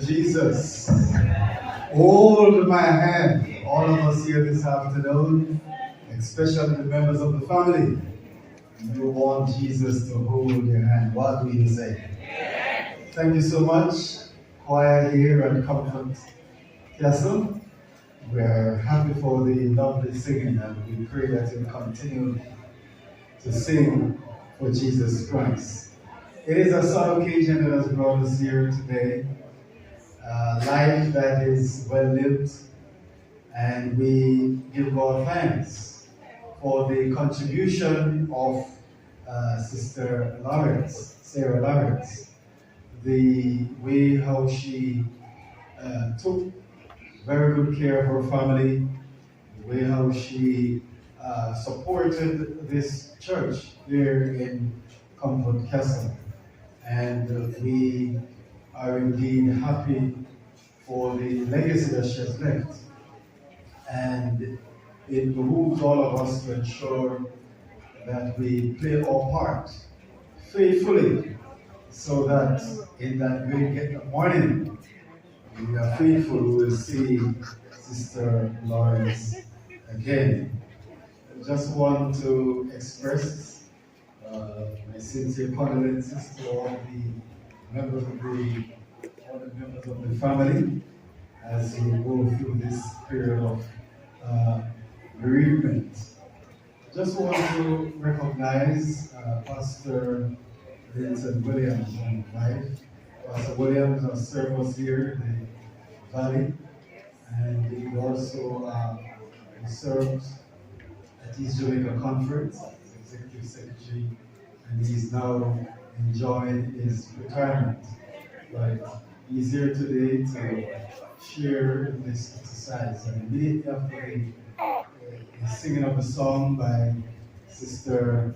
Jesus. Hold my hand, all of us here this afternoon, especially the members of the family. You want Jesus to hold your hand. What do you say? Thank you so much, choir here at Comfort Castle. We're happy for the lovely singing, and we pray that you'll continue to sing for Jesus Christ. It is a sad occasion that has brought us here today. Life that is well lived, and we give God thanks for the contribution of Sister Lawrence, Sarah Lawrence, the way how she took very good care of her family, the way how she supported this church here in Comfort Castle. And we are indeed happy for the legacy that she has left. And it behooves all of us to ensure that we play our part faithfully, so that in that great morning, we are faithful, we will see Sister Lawrence again. I just want to express my sincere condolences to all the members of the family as we go through this period of bereavement. Just want to recognize Pastor Vincent Williams and his wife. Pastor Williams has served us here in the Valley, and he also serves at East Jamaica Conference as Executive Secretary, and he's now enjoying his retirement. But he's here today to share this exercise. And immediately after the singing of a song by Sister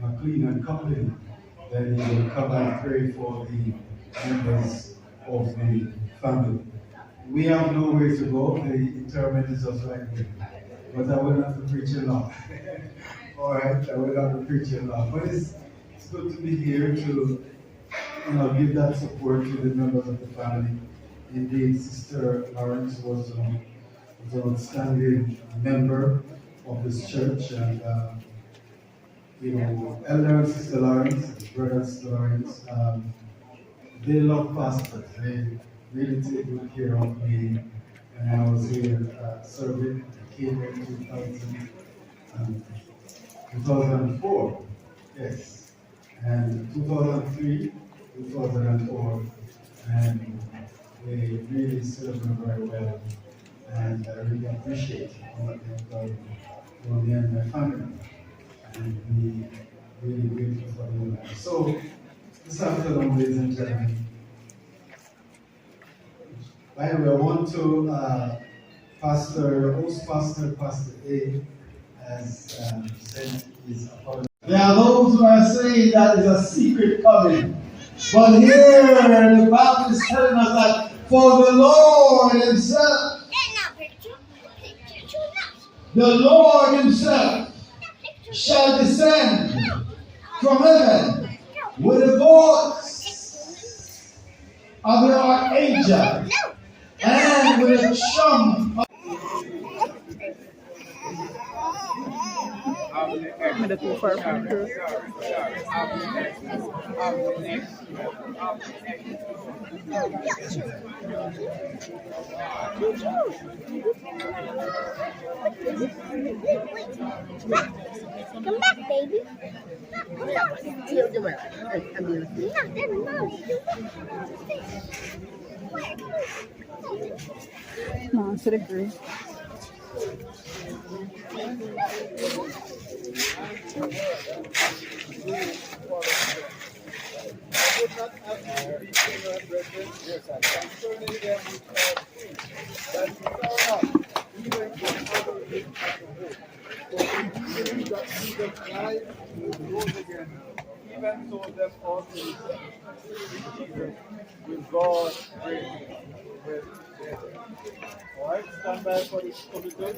McLean and Company, then he will come and pray for the members of the family. We have nowhere to go. The interment is just right here. But I will not be preaching long. All right, I will not be preaching long. But it's good to be here to give that support to the members of the family. Indeed, Sister Lawrence was an outstanding member of this church, and Elder and Sister Lawrence, Brother and Sister Lawrence, they love pastors. They really take good care of me, and I was here serving. I came here in 2004, yes, and 2003, 2004, and they really served me very well, and I really appreciate all that they've done for me and my family, and we really grateful for them. So, this afternoon, ladies and gentlemen, by the way, I want to host Pastor A, has sent his apology. There are those who are saying that is a secret coming. But here the Bible is telling us that for the Lord Himself, the Lord Himself shall descend from heaven with a voice of the archangel and with a trump. I'm gonna go far from her. Come back, baby. Come on, sit a girl. Even so, that also Jesus with God with all right, stand by for this commitment.